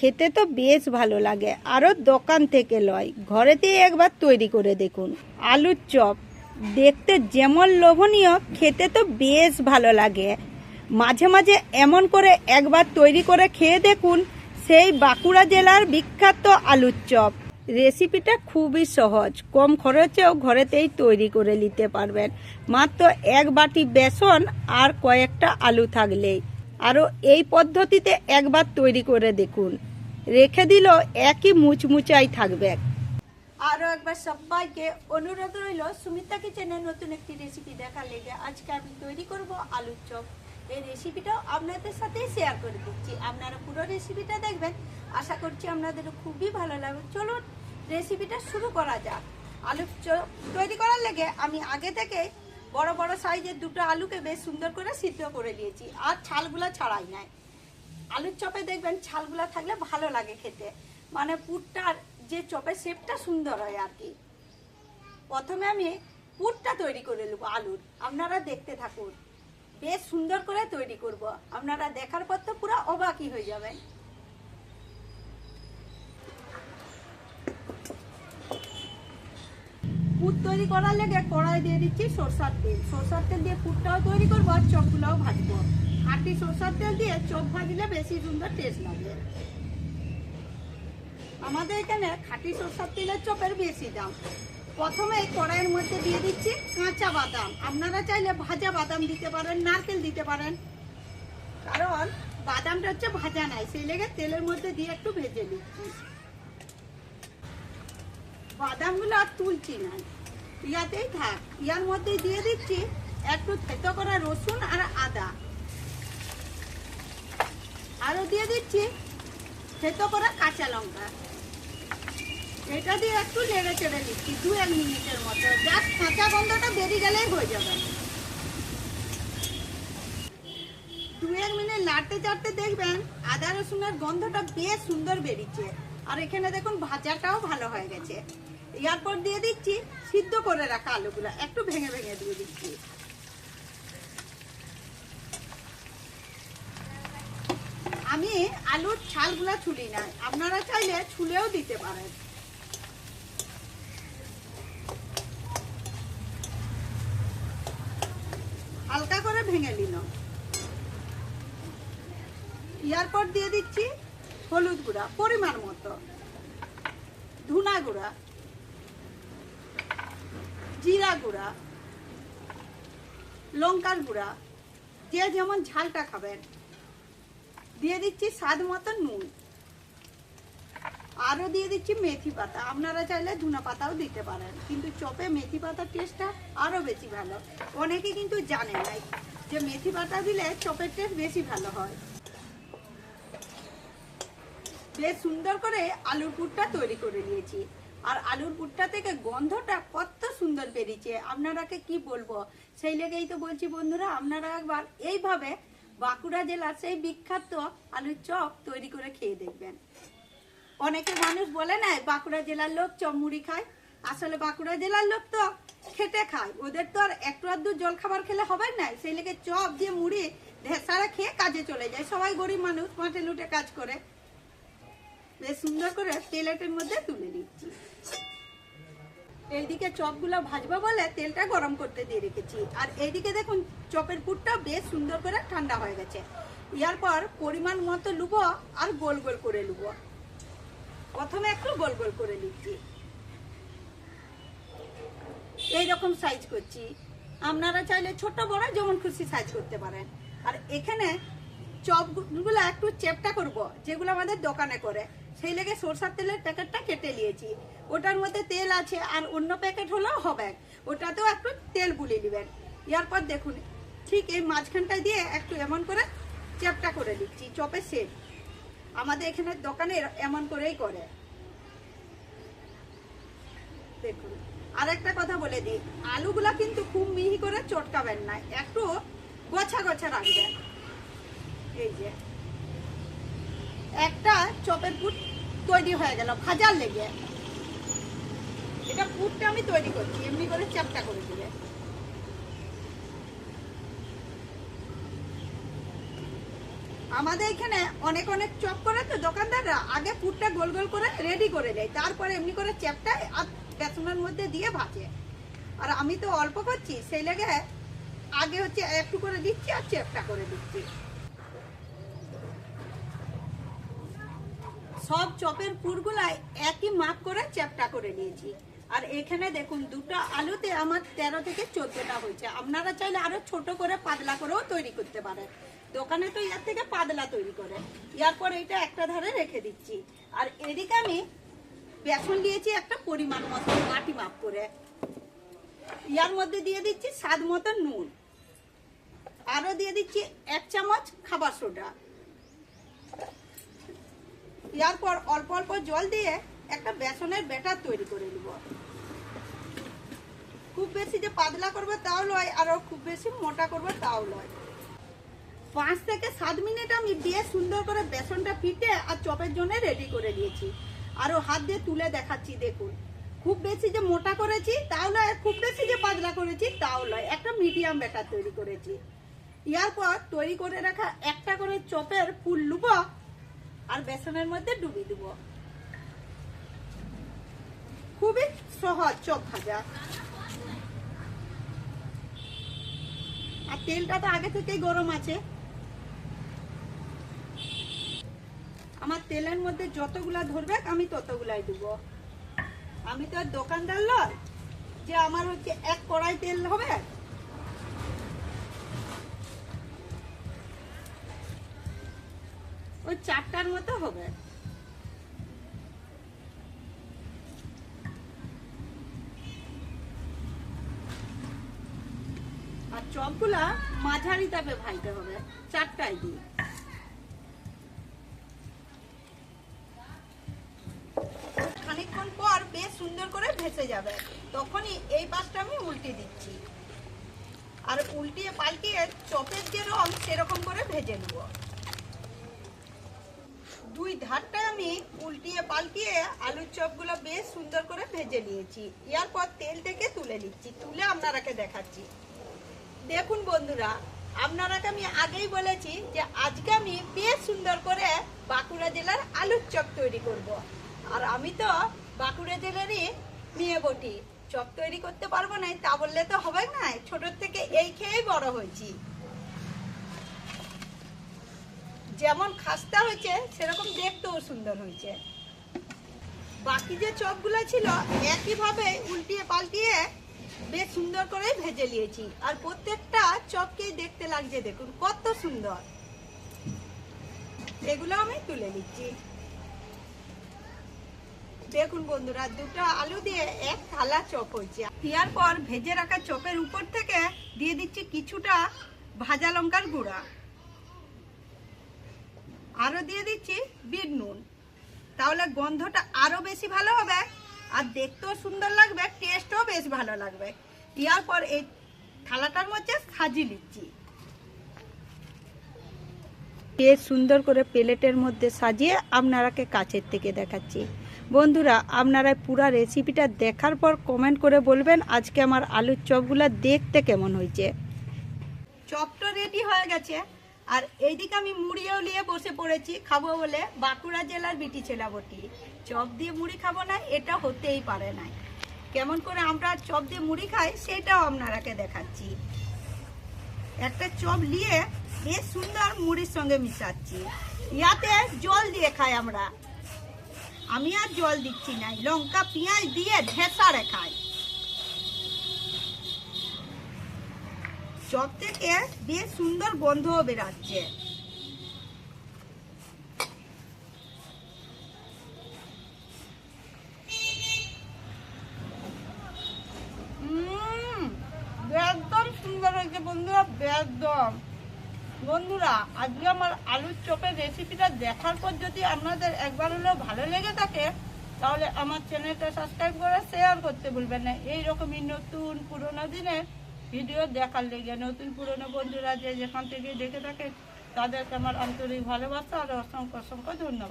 খেতে তো বেশ ভালো লাগে, আরও দোকান থেকে লয়, ঘরেতেই একবার তৈরি করে দেখুন। আলুর চপ দেখতে যেমন লোভনীয়, খেতে তো বেশ ভালো লাগে। মাঝে মাঝে এমন করে একবার তৈরি করে খেয়ে দেখুন সেই বাঁকুড়া জেলার বিখ্যাত আলুর চপ। রেসিপিটা খুবই সহজ, কম খরচেও ঘরেতেই তৈরি করে নিতে পারবেন। মাত্র এক বাটি বেসন আর কয়েকটা আলু থাকলেই। আরও এই পদ্ধতিতে একবার তৈরি করে দেখুন, রেখে দিলেও একই মুচমুচাই থাকবে। আরও একবার সবাইকে অনুরোধ রইল সুমিতা কিচেনের নতুন একটি রেসিপি দেখার লেগে আজকে আমি তৈরি করব আলুর চপ। এই রেসিপিটাও আপনাদের সাথে শেয়ার করে দিচ্ছি, আপনারা পুরো রেসিপিটা দেখবেন, আশা করছি আপনাদেরও খুবই ভালো লাগবে। চলুন রেসিপিটা শুরু করা যাক। আলুর চপ তৈরি করার লেগে আমি আগে থেকে বড় বড় সাইজের দুটো আলুকে বেশ সুন্দর করে সিদ্ধ করে নিয়েছি, আর ছালগুলো ছাড়াই নাই। আলুর চপে দেখবেন ছালগুলো থাকলে ভালো লাগে খেতে, মানে পুরটার যে চপের শেপটা সুন্দর হয় আর কি। প্রথমে আমি পুরটা তৈরি করে নেব আলুর, আপনারা দেখতে থাকুন। বেশ সুন্দর করে তৈরি করব, আপনারা দেখার পর তো পুরো অবাকই হয়ে যাবেন। পুর তৈরি করার লেগে কড়াই দিয়ে দিচ্ছি সরষার তেল। সরষার তেল দিয়ে পুরটাও তৈরি করবো আর চপগুলোও ভাজবো। খাঁটি সরষার তেল দিয়ে চপ ভাজলে বেশি সুন্দর টেস্ট লাগে। আমাদের এখানে খাঁটি সরষার তেলের চপের বেশি দাম। প্রথমে কড়াইয়ের মধ্যে দিয়ে দিচ্ছি কাঁচা বাদাম, আপনারা চাইলে ভাজা বাদাম দিতে পারেন, নারকেল দিতে পারেন, কারণ বাদামটা হচ্ছে ভাজা নাই, সেই লেগে তেলের মধ্যে দিয়ে একটু ভেজে দিচ্ছি। বাদামগুলো আর তুলছি না, ইয়াতেই থাক। ইয়ার মধ্যে দিয়ে দিচ্ছি একটু থেতো করা রসুন আর আদা, আরও দিয়ে দিচ্ছি থেতো করা কাঁচা লঙ্কা। এটা দিয়ে একটু নেড়ে চেড়ে দিচ্ছি 2-1 মিনিটের মতো, জাস্ট কাঁচা গন্ধটা বেরিয়ে গেলেই হয়ে যাবে। 2-1 মিনিট নাড়তে চাড়তে দেখবেন আদা রসুনের গন্ধটা বেশ সুন্দর বেরিয়েছে, আর এখানে দেখুন ভাজাটাও ভালো হয়ে গেছে। এরপর দিয়ে দিচ্ছি সিদ্ধ করে রাখা আলুগুলো, একটু ভেঙে ভেঙে দিয়ে দিচ্ছি। আমি আলুর ছালগুলা ছুলি না, আপনারা চাইলে ছুলেও দিতে পারেন। হালকা করে ভেঙে নিল। এরপর দিয়ে দিচ্ছি হলুদ গুঁড়া পরিমাণ মতো, ধনা গুঁড়া, জিরা গুঁড়া, লঙ্কার গুঁড়া, যে যেমন ঝালটা খাবেন। দিয়ে দিচ্ছি স্বাদ মতো নুন, আরও দিয়ে দিচ্ছি মেথি পাতা, আপনারা চাইলে ধনা পাতাও দিতে পারেন, কিন্তু চপে মেথি পাতার টেস্টটা আরও বেশি ভালো। অনেকে কিন্তু জানে না যে মেথি পাতা দিলে চপের টেস্ট বেশি ভালো হয়। বেশ সুন্দর করে আলুর পুরটা তৈরি করে নিয়েছি, আর আলুর পুরটা থেকে গন্ধটা কত সুন্দর বেরিয়েছে, আপনারাকে কি বলবো। সেই লেগেই তো বলছি বন্ধুরা, আপনারা একবার এইভাবে বাঁকুড়া জেলার সেই বিখ্যাত আলুর চপ তৈরি করে খেয়ে দেখবেন। অনেকে মানুষ বলে না বাঁকুড়া জেলার লোক চপ মুড়ি খায়, আসলে বাঁকুড়া জেলার লোক তো খেটে খায়, ওদের তো আর একটু আধটু জল খাবার খেলে হবে না, সেই লেগে চপ দিয়ে মুড়ি ঢেসারা খেয়ে কাজে চলে যায়। সবাই গরিব মানুষ, মাঠে লুটে কাজ করে। বেশ সুন্দর করে তেলের মধ্যে তুলে দিচ্ছি। এইদিকে চপগুলো ভাজবো বলে তেলটা গরম করতে দিয়ে রেখেছি, আর এইদিকে দেখুন চপের পুরটা বেশ সুন্দর করে ঠান্ডা হয়ে গেছে। এরপর পরিমাণ মতো লুবো আর গোল গোল করে লুবো। প্রথমে একটু গোল গোল করে নিচ্ছি, এইরকম সাইজ করছি। আপনারা চাইলে ছোট বড় যেমন খুশি সাইজ করতে পারেন। আর এখানে চপগুলো একটু চেপটা করব, যেগুলো আমাদের দোকানে করে, সেই লেগে সরষার তেলের প্যাকেটটা কেটে নিয়েছি। ওটার মধ্যে তেল আছে, আর অন্য প্যাকেট হলেও হবে, ওটাতেও একটু তেল বুলিয়ে নেবেন। এরপর দেখুন ঠিক এই মাঝখানটা দিয়ে একটু এমন করে চেপটা করে দিচ্ছি, চপের শেপ। আমাদের এখানে দোকানে এমন করেই করে। দেখুন আর একটা কথা বলে দিই, আলুগুলা কিন্তু খুব মিহি করে চটকাবেন না, একটু গোছা গোছা রাখবেন। এই যে একটা চপের পুর তৈরি হয়ে গেল ভাজার লেগে। এটা পুরটা আমি তৈরি করছি, এমনি করে চ্যাপটা করে দিবে। আমাদের এখানে অনেক অনেক চপ করে তো দোকানদাররা আগে পুরটা গোল গোল করে রেডি করে দেয়, তারপরে এমনি করে চ্যাপটায় আর বেসনের মধ্যে দিয়ে ভাজে। আর আমি তো অল্প করছি, সেই লেগে আগে হচ্ছে একটু করে দিচ্ছি আর চ্যাপটা করে দিচ্ছি। সব চপের পুরগুলাই একই মাপ করে চ্যাপটা করে নিয়েছি। আর এখানে দেখুন দুটো আলুতে আমার 13 থেকে 14টা হয়েছে। আপনারা চাইলে আরো ছোট করে পাতলা করেও তৈরি করতে পারেন, দোকানে তো ইয়ার থেকে পাতলা তৈরি করে। ইয়ার পর এটা একটা ধারে রেখে দিচ্ছি। আর এদিকে আমি বেসন দিয়েছি একটা পরিমাণ মতো মাটি মাপ করে। ইয়ার মধ্যে দিয়ে দিচ্ছি স্বাদ মতো নুন, আরো দিয়ে দিচ্ছি 1 চামচ খাবার সোডা। ইয়ার পর অল্প অল্প জল দিয়ে একটা বেসনের ব্যাটার তৈরি করে নেব। খুব বেশি যে পাতলা করবো তাও নয়, আর খুব বেশি মোটা করবো তাও নয়। 5 থেকে 7 মিনিট আমি দিয়ে সুন্দর করে বেসনটা ফিটে আর চপের জন্য রেডি করে দিয়েছি। আরো হাত দিয়ে তুলে দেখাচ্ছি, দেখুন খুব বেশি যে মোটা করেছি তাও নয়, খুব বেশি যে পাতলা করেছি তাও নয়, একটা মিডিয়াম ব্যাটার তৈরি করেছি। ইয়ার পর তৈরি করে রাখা একটা করে চপের ফুল লুব আর বেসনের মধ্যে ডুবিয়ে দেব। খুবই সহজ চপ ভাজা। আর তেলটা তো আগে থেকেই গরম আছে। আমার তেলের মধ্যে যতগুলা ধরবে আমি ততগুলাই দেব। আমি তো আর দোকানদার নয় যে আমার হচ্ছে 1 কড়াই তেল হবে। ওই 4টার মতো হবে। আর চপগুলা মাঝারি তাপে ভাজতে হবে, 4টাই দিই। খানিকক্ষণ পর বেশ সুন্দর করে ভেসে যাবে, তখনই এই পাশটা আমি উল্টে দিচ্ছি। আর উল্টিয়ে পাল্টিয়ে চপের যে রং সেরকম করে ভেজে নেব। 2 ধারটা আমি উল্টিয়ে পাল্টিয়ে আলুর চপগুলো বেশ সুন্দর করে ভেজে নিয়েছি। এরপর তেল থেকে তুলে নিচ্ছি, তুলে আপনারাকে দেখাচ্ছি। দেখুন বন্ধুরা, আপনারাকে আমি আগেই বলেছি যে আজকে আমি বেশ সুন্দর করে বাঁকুড়া জেলার আলুর চপ তৈরি করব। আর আমি তো বাঁকুড়া জেলারই মেয়ে বটি, চপ তৈরি করতে পারবো না তা বললে তো হবে না। ছোট থেকে এই খেয়েই বড় হয়েছি। যেমন খাস্তা হয়েছে সেরকম দেখতেও সুন্দর হয়েছে। বাকি যে চপগুলো ছিল একইভাবে উল্টিয়ে পাল্টিয়ে বেশ সুন্দর করে ভেজে নিয়েছি। আর প্রত্যেকটা চপকেই দেখতে লাগছে, দেখুন কত সুন্দর। এগুলো আমি তুলে নিচ্ছি। দেখুন বন্ধুরা, 2টা আলু দিয়ে 1 থালা চপ হয়েছে। দেওয়ার পর ভেজে রাখা চপের উপর থেকে দিয়ে দিচ্ছি কিছুটা ভাজা লঙ্কার গুঁড়া, আরো দিয়ে দিচ্ছি বিট নুন। তাহলে গন্ধটা আরো বেশি ভালো হবে আর দেখতেও সুন্দর লাগবে, টেস্টও বেশ ভালো লাগবে। দেওয়ার পর এই থালাটার মধ্যে সাজিয়ে নিচ্ছি। বেশ সুন্দর করে প্লেটের মধ্যে সাজিয়ে আপনারাকে কাছের থেকে দেখাচ্ছি। বন্ধুরা, আপনারা পুরো রেসিপিটা দেখার পর কমেন্ট করে বলবেন আজকে আমার আলুর চপগুলো দেখতে কেমন হয়েছে। চপটা রেডি হয়ে গেছে। আর এইদিকে আমি মুড়িও নিয়ে বসে পড়েছি খাবো বলে। বাঁকুড়া জেলার বিটি ছেলা বটি, চপ দিয়ে মুড়ি খাবো না এটা হতেই পারে না। কেমন করে আমরা চপ দিয়ে মুড়ি খাই সেটাও আপনারাকে দেখাচ্ছি। একটা চপ নিয়ে বেশ সুন্দর মুড়ির সঙ্গে মিশাচ্ছি। ইয়াতে জল দিয়ে খাই আমরা, আমি আর জল দিচ্ছি না, লঙ্কা পেঁয়াজ দিয়ে ঢেঁসারে খাই। চপ থেকে বেশ সুন্দর গন্ধও বেরাচ্ছে। একদম সুন্দর হয়েছে বন্ধুরা, একদম। বন্ধুরা, আজকে আমার আলুর চপের রেসিপিটা দেখার পর যদি আপনাদের একবার হলেও ভালো লেগে থাকে তাহলে আমার চ্যানেলটা সাবস্ক্রাইব করে শেয়ার করতে ভুলবেন না। এইরকমই নতুন পুরোনো দিনের ভিডিও দেখার লেগে নতুন পুরনো বন্ধুরা যে যেখান থেকে দেখে থাকে তাদেরকে আমার আন্তরিক ভালোবাসা আর অসংখ্য অসংখ্য ধন্যবাদ।